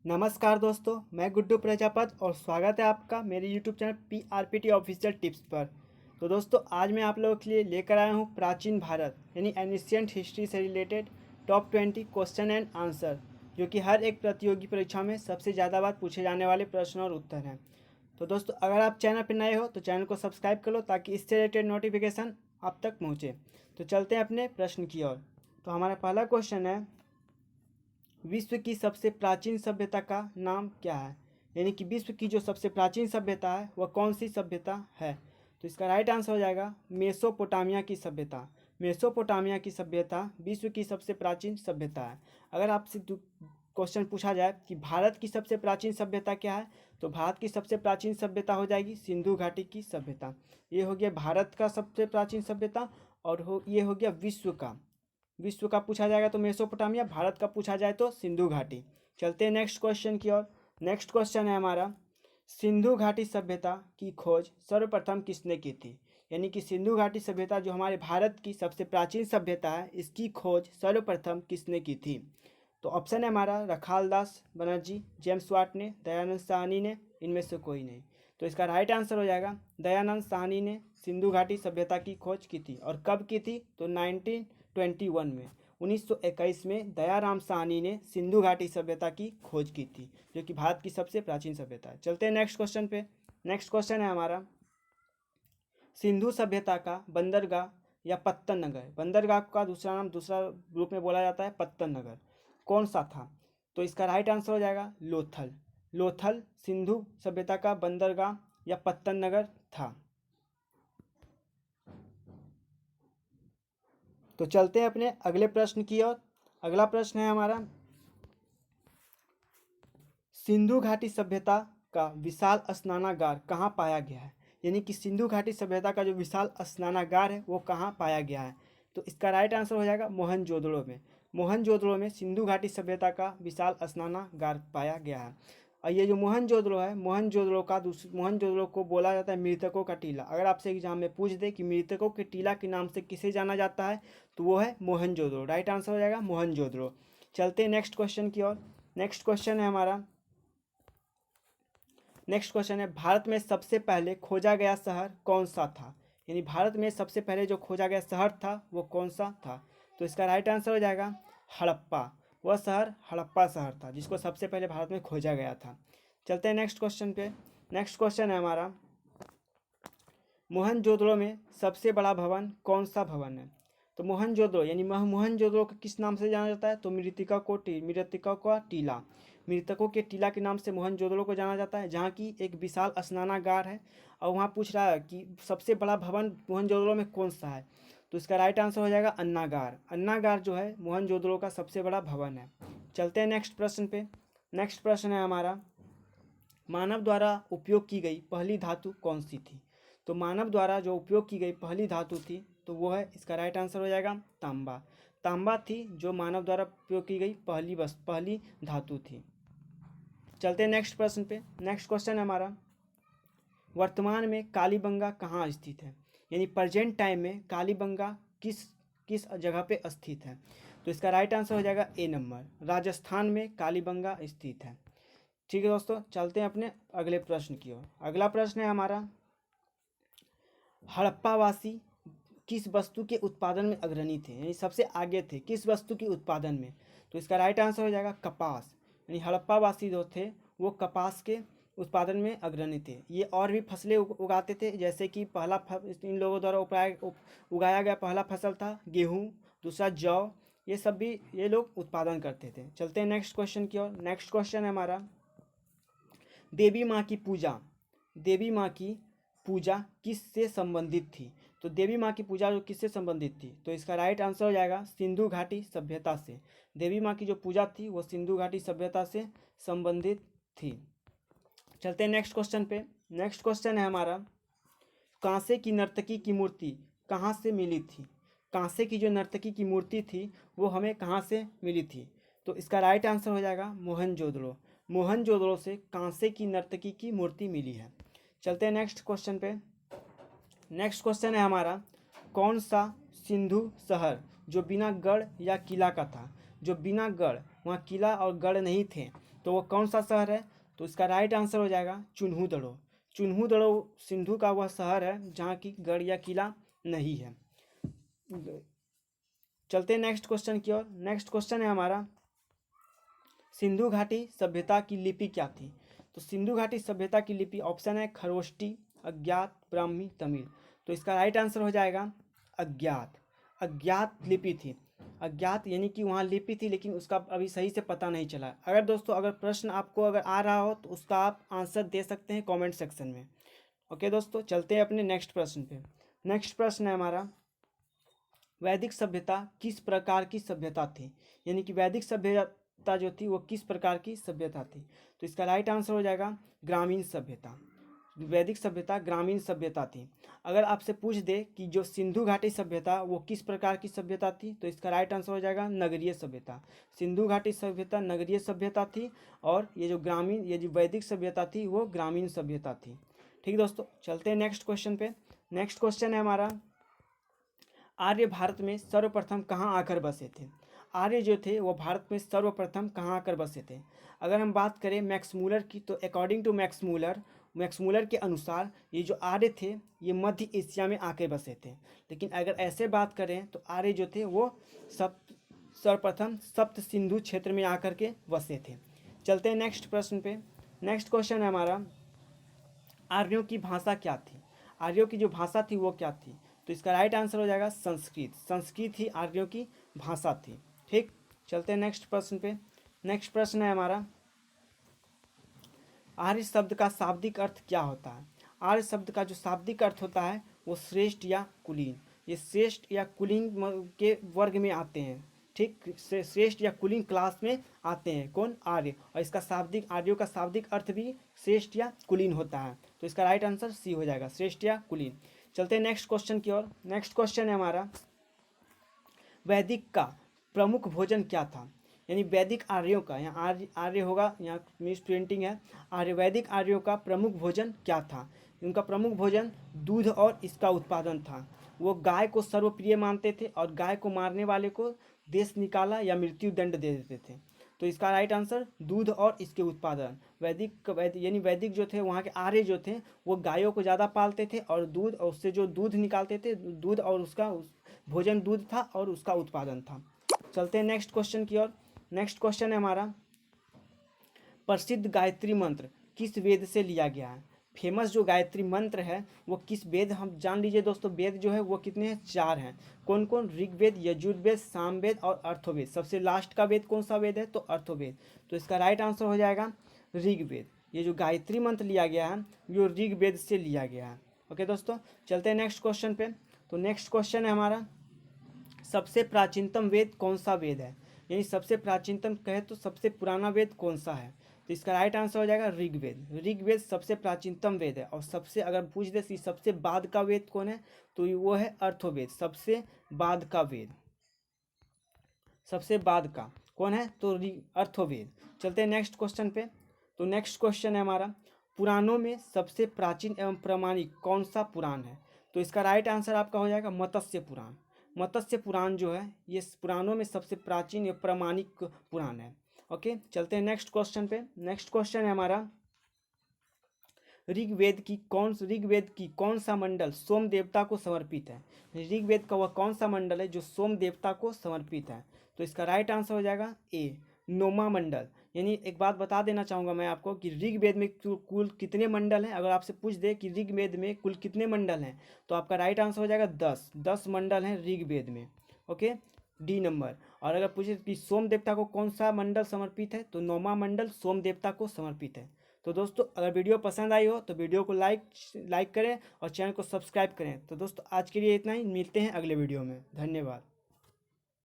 नमस्कार दोस्तों, मैं गुड्डू प्रजापत और स्वागत है आपका मेरे YouTube channel PRPT official tips पर। तो दोस्तों, आज मैं आप लोगों के लिए लेकर आया हूँ प्राचीन भारत यानी एनिशियंट हिस्ट्री से related top 20 question and answer, जो कि हर एक प्रतियोगी परीक्षा में सबसे ज़्यादा बार पूछे जाने वाले प्रश्न और उत्तर हैं। तो दोस्तों, अगर आप चैनल पर नए हो तो चैनल को सब्सक्राइब कर लो ताकि इससे रिलेटेड नोटिफिकेशन आप तक पहुँचे। तो चलते हैं अपने प्रश्न की ओर। तो हमारा पहला क्वेश्चन है, विश्व की सबसे प्राचीन सभ्यता का नाम क्या है? यानी कि विश्व की जो सबसे प्राचीन सभ्यता है वह कौन सी सभ्यता है? तो इसका राइट आंसर हो जाएगा मेसोपोटामिया की सभ्यता। मेसोपोटामिया की सभ्यता विश्व की सबसे प्राचीन सभ्यता है। अगर आपसे क्वेश्चन पूछा जाए कि भारत की सबसे प्राचीन सभ्यता क्या है, तो भारत की सबसे प्राचीन सभ्यता हो जाएगी सिंधु घाटी की सभ्यता। ये हो गया भारत का सबसे प्राचीन सभ्यता और ये हो गया विश्व का पूछा जाएगा तो मेसोपोटामिया, भारत का पूछा जाए तो सिंधु घाटी। चलते हैं नेक्स्ट क्वेश्चन की ओर। नेक्स्ट क्वेश्चन है हमारा, सिंधु घाटी सभ्यता की खोज सर्वप्रथम किसने की थी? यानी कि सिंधु घाटी सभ्यता जो हमारे भारत की सबसे प्राचीन सभ्यता है, इसकी खोज सर्वप्रथम किसने की थी? तो ऑप्शन है हमारा रखालदास बनर्जी, जेम्स वाट ने, दयानंद साहनी ने, इनमें से कोई नहीं। तो इसका राइट आंसर हो जाएगा दयानंद साहनी ने सिंधु घाटी सभ्यता की खोज की थी। और कब की थी? तो 1921 में, 1921 में दयाराम साहनी ने सिंधु घाटी सभ्यता की खोज की थी, जो कि भारत की सबसे प्राचीन सभ्यता है। चलते हैं नेक्स्ट क्वेश्चन पे। नेक्स्ट क्वेश्चन है हमारा, सिंधु सभ्यता का बंदरगाह या पत्तन नगर, बंदरगाह का दूसरा नाम दूसरा रूप में बोला जाता है पत्तन नगर, कौन सा था? तो इसका राइट आंसर हो जाएगा लोथल। लोथल सिंधु सभ्यता का बंदरगाह या पत्तन नगर था। तो चलते हैं अपने अगले प्रश्न की ओर। अगला प्रश्न है हमारा, सिंधु घाटी सभ्यता का विशाल स्नानागार कहाँ पाया गया है? यानी कि सिंधु घाटी सभ्यता का जो विशाल स्नानागार है वो कहाँ पाया गया है? तो इसका राइट आंसर हो जाएगा मोहनजोदड़ो में। मोहनजोदड़ो में सिंधु घाटी सभ्यता का विशाल स्नानागार पाया गया है। और ये जो मोहनजोदड़ो है, मोहनजोदड़ो को बोला जाता है मृतकों का टीला। अगर आपसे एग्जाम में पूछ दे कि मृतकों के टीला के नाम से किसे जाना जाता है, तो वो है मोहनजोदड़ो। राइट आंसर हो जाएगा मोहनजोदड़ो। चलते हैं नेक्स्ट क्वेश्चन की ओर। नेक्स्ट क्वेश्चन है हमारा, नेक्स्ट क्वेश्चन है, भारत में सबसे पहले खोजा गया शहर कौन सा था? यानी भारत में सबसे पहले जो खोजा गया शहर था वो कौन सा था? तो इसका राइट आंसर हो जाएगा हड़प्पा। वह शहर हड़प्पा शहर था जिसको सबसे पहले भारत में खोजा गया था। चलते हैं नेक्स्ट क्वेश्चन पे। नेक्स्ट क्वेश्चन है हमारा, मोहनजोदड़ो में सबसे बड़ा भवन कौन सा भवन है? तो मोहनजोदड़ो यानी मोहनजोदड़ो को किस नाम से जाना जाता है? तो मृतकों का टीला। मृतकों के टीला के नाम से मोहनजोदड़ो को जाना जाता है, जहाँ की एक विशाल स्नानागार है। और वहाँ पूछ रहा है कि सबसे बड़ा भवन मोहनजोदड़ो में कौन सा है? तो इसका राइट आंसर हो जाएगा अन्नागार। अन्नागार जो है मोहनजोदड़ो का सबसे बड़ा भवन है। चलते हैं नेक्स्ट प्रश्न पे। नेक्स्ट प्रश्न है हमारा, मानव द्वारा उपयोग की गई पहली धातु कौन सी थी? तो मानव द्वारा जो उपयोग की गई पहली धातु थी तो वो है, इसका राइट आंसर हो जाएगा तांबा। तांबा थी जो मानव द्वारा उपयोग की गई पहली धातु थी। चलते हैं नेक्स्ट प्रश्न पे। नेक्स्ट क्वेश्चन है हमारा, वर्तमान में कालीबंगा कहाँ स्थित है? यानी प्रेजेंट टाइम में कालीबंगा किस किस जगह पे स्थित है? तो इसका राइट आंसर हो जाएगा ए नंबर, राजस्थान में कालीबंगा स्थित है। ठीक है दोस्तों, चलते हैं अपने अगले प्रश्न की ओर। अगला प्रश्न है हमारा, हड़प्पावासी किस वस्तु के उत्पादन में अग्रणी थे? यानी सबसे आगे थे किस वस्तु के उत्पादन में? तो इसका राइट आंसर हो जाएगा कपास। यानी हड़प्पावासी जो थे वो कपास के उत्पादन में अग्रणी थे। ये और भी फसलें उगाते थे, जैसे कि इन लोगों द्वारा उगाया गया पहला फसल था गेहूँ, दूसरा जौ, ये सब भी ये लोग उत्पादन करते थे। चलते हैं नेक्स्ट क्वेश्चन की ओर। नेक्स्ट क्वेश्चन है हमारा, देवी माँ की पूजा, देवी माँ की पूजा किससे संबंधित थी? तो देवी माँ की पूजा जो किससे संबंधित थी? तो इसका राइट आंसर हो जाएगा सिंधु घाटी सभ्यता से। देवी माँ की जो पूजा थी वो सिंधु घाटी सभ्यता से संबंधित थी। चलते हैं नेक्स्ट क्वेश्चन पे। नेक्स्ट क्वेश्चन है हमारा, कांसे की नर्तकी की मूर्ति कहाँ से मिली थी? कांसे की जो नर्तकी की मूर्ति थी वो हमें कहाँ से मिली थी? तो इसका राइट आंसर हो जाएगा मोहनजोदड़ो। मोहनजोदड़ो से कांसे की नर्तकी की मूर्ति मिली है। चलते हैं नेक्स्ट क्वेश्चन पे। नेक्स्ट क्वेश्चन है हमारा, कौन सा सिंधु शहर जो बिना गढ़ या किला का था? जो बिना गढ़, वहाँ किला और गढ़ नहीं थे, तो वो कौन सा शहर है? तो इसका राइट आंसर हो जाएगा चुन्हू दड़ो। चुन्हू दड़ो सिंधु का वह शहर है जहाँ की गढ़ या किला नहीं है। चलते हैं नेक्स्ट क्वेश्चन की ओर। नेक्स्ट क्वेश्चन है हमारा, सिंधु घाटी सभ्यता की लिपि क्या थी? तो सिंधु घाटी सभ्यता की लिपि ऑप्शन है खरोष्टी, अज्ञात, ब्राह्मी, तमिल। तो इसका राइट आंसर हो जाएगा अज्ञात। अज्ञात लिपि थी। अज्ञात यानी कि वहाँ लिपि थी लेकिन उसका अभी सही से पता नहीं चला। अगर दोस्तों अगर प्रश्न आपको अगर आ रहा हो तो उसका आप आंसर दे सकते हैं कमेंट सेक्शन में। ओके दोस्तों, चलते हैं अपने नेक्स्ट प्रश्न पे। नेक्स्ट प्रश्न है हमारा, वैदिक सभ्यता किस प्रकार की सभ्यता थी? यानी कि वैदिक सभ्यता जो थी वो किस प्रकार की सभ्यता थी? तो इसका राइट आंसर हो जाएगा ग्रामीण सभ्यता। वैदिक सभ्यता ग्रामीण सभ्यता थी। अगर आपसे पूछ दे कि जो सिंधु घाटी सभ्यता वो किस प्रकार की सभ्यता थी, तो इसका राइट आंसर हो जाएगा नगरीय सभ्यता। सिंधु घाटी सभ्यता नगरीय सभ्यता थी और ये जो वैदिक सभ्यता थी वो ग्रामीण सभ्यता थी। ठीक दोस्तों, चलते हैं नेक्स्ट क्वेश्चन पे। नेक्स्ट क्वेश्चन है हमारा, आर्य भारत में सर्वप्रथम कहाँ आकर बसे थे? आर्य जो थे वो भारत में सर्वप्रथम कहाँ आकर बसे थे? अगर हम बात करें मैक्स मूलर की, तो अकॉर्डिंग टू मैक्स मूलर के अनुसार ये जो आर्य थे ये मध्य एशिया में आके बसे थे। लेकिन अगर ऐसे बात करें तो आर्य जो थे वो सर्वप्रथम सप्त सिंधु क्षेत्र में आकर के बसे थे। चलते हैं नेक्स्ट प्रश्न पे। नेक्स्ट क्वेश्चन है हमारा, आर्यों की भाषा क्या थी? आर्यों की जो भाषा थी वो क्या थी? तो इसका राइट आंसर हो जाएगा संस्कृत। संस्कृत ही आर्यों की भाषा थी। ठीक, चलते हैं नेक्स्ट प्रश्न पे। नेक्स्ट प्रश्न है हमारा, आर्य शब्द का शाब्दिक अर्थ क्या होता है? आर्य शब्द का जो शाब्दिक अर्थ होता है वो श्रेष्ठ या कुलीन। ये श्रेष्ठ या कुलीन के वर्ग में आते हैं। ठीक, श्रेष्ठ या कुलीन क्लास में आते हैं कौन? आर्य। और इसका शाब्दिक, आर्यों का शाब्दिक अर्थ भी श्रेष्ठ या कुलीन होता है। तो इसका राइट आंसर सी हो जाएगा, श्रेष्ठ या कुलीन। चलते हैं नेक्स्ट क्वेश्चन की ओर। नेक्स्ट क्वेश्चन है हमारा, वैदिक का प्रमुख भोजन क्या था? यानी वैदिक आर्यों का, यहाँ आर्य होगा, यहाँ मिस प्रिंटिंग है। वैदिक आर्यों का प्रमुख भोजन क्या था? उनका प्रमुख भोजन दूध और इसका उत्पादन था। वो गाय को सर्वप्रिय मानते थे और गाय को मारने वाले को देश निकाला या मृत्यु दंड दे देते थे। तो इसका राइट आंसर दूध और इसके उत्पादन। यानी वैदिक जो थे वहाँ के आर्य जो थे वो गायों को ज़्यादा पालते थे और दूध, और उससे जो दूध निकालते थे, दूध और उसका भोजन दूध था और उसका उत्पादन था। चलते हैं नेक्स्ट क्वेश्चन की ओर। नेक्स्ट क्वेश्चन है हमारा, प्रसिद्ध गायत्री मंत्र किस वेद से लिया गया है? फेमस जो गायत्री मंत्र है वो किस वेद, हम जान लीजिए दोस्तों। वेद जो है वो कितने हैं? 4 हैं। कौन कौन? ऋग्वेद, यजुर्वेद, सामवेद और अर्थवेद। सबसे लास्ट का वेद कौन सा वेद है? तो अर्थवेद। तो इसका राइट आंसर हो जाएगा ऋग्वेद। ये जो गायत्री मंत्र लिया गया है वो ऋग्वेद से लिया गया है। ओके दोस्तों, चलते हैं नेक्स्ट क्वेश्चन पे। तो नेक्स्ट क्वेश्चन है हमारा, सबसे प्राचीनतम वेद कौन सा वेद है? यानी सबसे प्राचीनतम कहे तो सबसे पुराना वेद कौन सा है? तो इसका राइट आंसर हो जाएगा ऋग्वेद। ऋग्वेद सबसे प्राचीनतम वेद है। और सबसे अगर पूछ दे कि सबसे बाद का वेद कौन है, तो वो है अर्थवेद। सबसे बाद का वेद, सबसे बाद का कौन है? तो अर्थवेद। चलते हैं नेक्स्ट क्वेश्चन पे। तो नेक्स्ट क्वेश्चन है हमारा, पुराणों में सबसे प्राचीन एवं प्रामाणिक कौन सा पुराण है? तो इसका राइट आंसर आपका हो जाएगा मत्स्य पुराण। मत्स्य पुराण जो है ये पुराणों में सबसे प्राचीन एवं प्रामाणिक पुराण है। ओके, चलते हैं नेक्स्ट क्वेश्चन पे। नेक्स्ट क्वेश्चन है हमारा, ऋग्वेद की कौन सा मंडल सोम देवता को समर्पित है? ऋग्वेद का वह कौन सा मंडल है जो सोम देवता को समर्पित है? तो इसका राइट आंसर हो जाएगा ए, नोमा मंडल। यानी एक बात बता देना चाहूँगा मैं आपको कि ऋग्वेद में कुल कितने मंडल हैं। अगर आपसे पूछ दे कि ऋग्वेद में कुल कितने मंडल हैं, तो आपका राइट आंसर हो जाएगा 10 मंडल हैं ऋग्वेद में। Okay, D number. और अगर पूछे कि सोम देवता को कौन सा मंडल समर्पित है, तो नौमा मंडल सोम देवता को समर्पित है। तो दोस्तों अगर वीडियो पसंद आई हो तो वीडियो को लाइक करें और चैनल को सब्सक्राइब करें। तो दोस्तों आज के लिए इतना ही, मिलते हैं अगले वीडियो में। धन्यवाद।